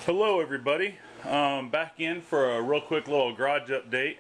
Hello everybody, back in for a real quick little garage update.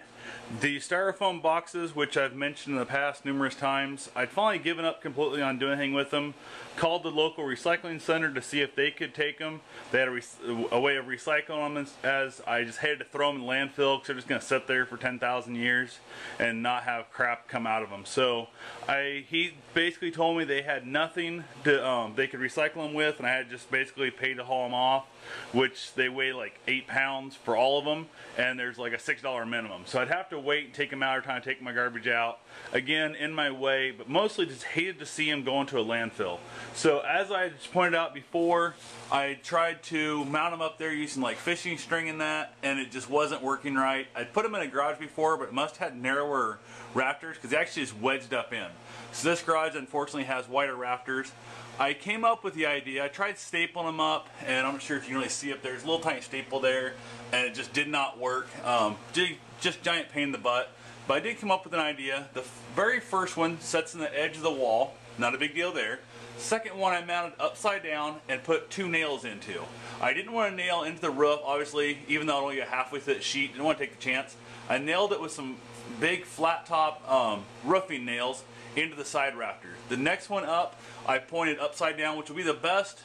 The styrofoam boxes, which I've mentioned in the past numerous times, I'd finally given up completely on doing anything with them. Called the local recycling center to see if they could take them. They had a way of recycling them, as I just hated to throw them in the landfill because they're just going to sit there for 10,000 years and not have crap come out of them. So he basically told me they had nothing to, they could recycle them with, and I had just basically paid to haul them off, which they weigh like 8 pounds for all of them, and there's like a $6 minimum. So I'd have to wait and take them out every time I take my garbage out. Again, in my way, but mostly just hated to see them go into a landfill. So as I just pointed out before, I tried to mount them up there using like fishing string and that, and it just wasn't working right. I put them in a garage before, but it must have had narrower rafters because they actually just wedged up in. So this garage unfortunately has wider rafters. I came up with the idea, I tried stapling them up, and I'm not sure if you can really see up there, there's a little tiny staple there, and it just did not work. Just giant pain in the butt. But I did come up with an idea. The very first one sets in the edge of the wall, not a big deal there. Second one I mounted upside down and put 2 nails into. I didn't want to nail into the roof, obviously, even though I only got halfway through that sheet, didn't want to take the chance. I nailed it with some big flat top roofing nails into the side rafters. The next one up, I pointed upside down, which will be the best,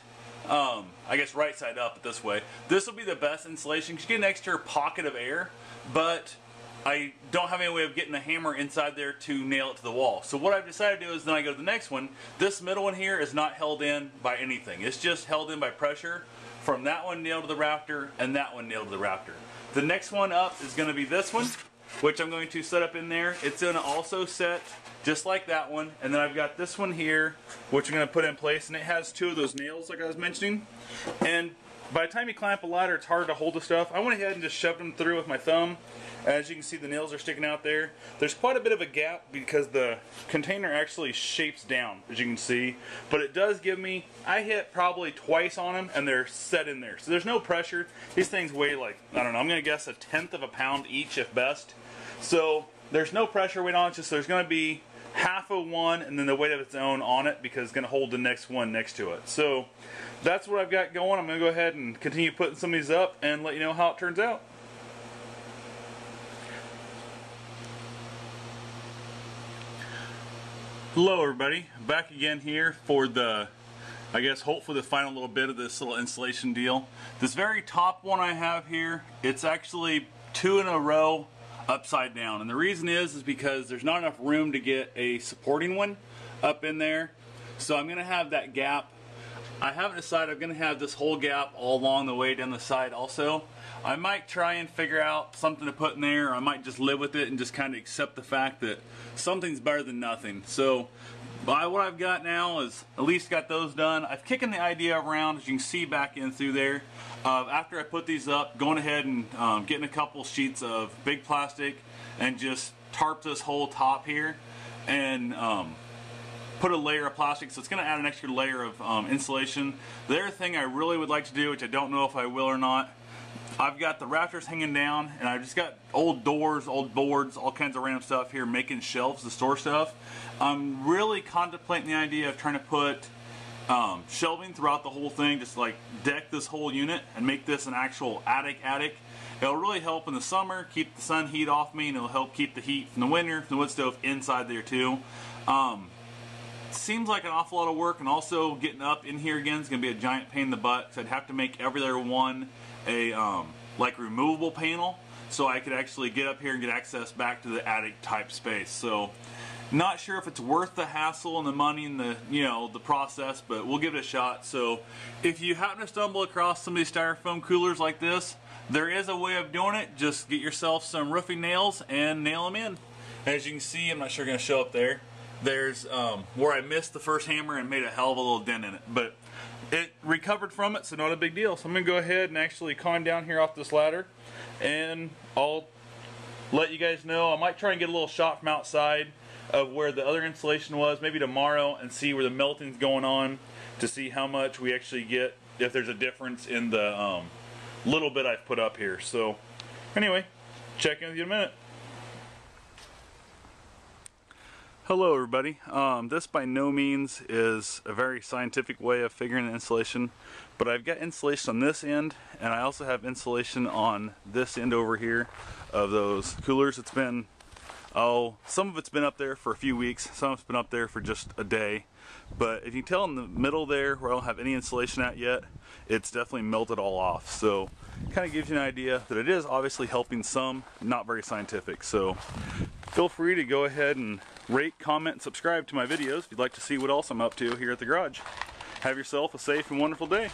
I guess right side up this way. This will be the best insulation because you get an extra pocket of air, but I don't have any way of getting a hammer inside there to nail it to the wall. So what I've decided to do is then I go to the next one. This middle one here is not held in by anything. It's just held in by pressure from that one nailed to the rafter and that one nailed to the rafter. The next one up is going to be this one, which I'm going to set up in there. It's going to also set just like that one, and then I've got this one here, which I'm going to put in place, and it has 2 of those nails like I was mentioning. And by the time you clamp a ladder, it's hard to hold the stuff. I went ahead and just shoved them through with my thumb. As you can see, the nails are sticking out there. There's quite a bit of a gap because the container actually shapes down, as you can see. But it does give me, I hit probably twice on them and they're set in there. So there's no pressure. These things weigh like, I don't know, I'm going to guess 1/10 of a pound each if best. So there's no pressure weight on it, just there's going to be half of one and then the weight of its own on it because it's going to hold the next one next to it. So that's what I've got going. I'm going to go ahead and continue putting some of these up and let you know how it turns out. Hello everybody, back again here for the, I guess hopefully the final little bit of this little installation deal. This very top one I have here, it's actually 2 in a row upside down, and the reason is because there's not enough room to get a supporting one up in there, so I'm going to have that gap. I haven't decided. I'm going to have this whole gap all along the way down the side also. I might try and figure out something to put in there, or I might just live with it and just kind of accept the fact that something's better than nothing. So by what I've got now is at least got those done. I've kicking the idea around, as you can see back in through there, after I put these up, going ahead and getting a couple sheets of big plastic and just tarp this whole top here and put a layer of plastic, so it's going to add an extra layer of insulation. The other thing I really would like to do, which I don't know if I will or not, I've got the rafters hanging down, and I've just got old doors, old boards, all kinds of random stuff here, making shelves to store stuff. I'm really contemplating the idea of trying to put shelving throughout the whole thing, just like deck this whole unit and make this an actual attic. It'll really help in the summer, keep the sun heat off me, and it'll help keep the heat from the winter, from the wood stove inside there too. Seems like an awful lot of work, and also getting up in here again is going to be a giant pain in the butt, so I'd have to make every other one a like removable panel so I could actually get up here and get access back to the attic type space. So not sure if it's worth the hassle and the money and the, you know, the process, but we'll give it a shot. So if you happen to stumble across some of these styrofoam coolers like this, there is a way of doing it. Just get yourself some roofing nails and nail them in. As you can see, I'm not sure going to show up there. There's where I missed the first hammer and made a hell of a little dent in it, but it recovered from it, so not a big deal. So I'm going to go ahead and actually climb down here off this ladder, and I'll let you guys know. I might try and get a little shot from outside of where the other insulation was, maybe tomorrow, and see where the melting's going on to see how much we actually get, if there's a difference in the little bit I've put up here. So anyway, check in with you in a minute. Hello everybody. This by no means is a very scientific way of figuring the insulation, but I've got insulation on this end and I also have insulation on this end over here of those coolers. It's been, some of it's been up there for a few weeks, some of it's been up there for just a day, but if you can tell in the middle there where I don't have any insulation at yet, it's definitely melted all off. So it kind of gives you an idea that it is obviously helping some, not very scientific. So feel free to go ahead and rate, comment, and subscribe to my videos if you'd like to see what else I'm up to here at the garage. Have yourself a safe and wonderful day.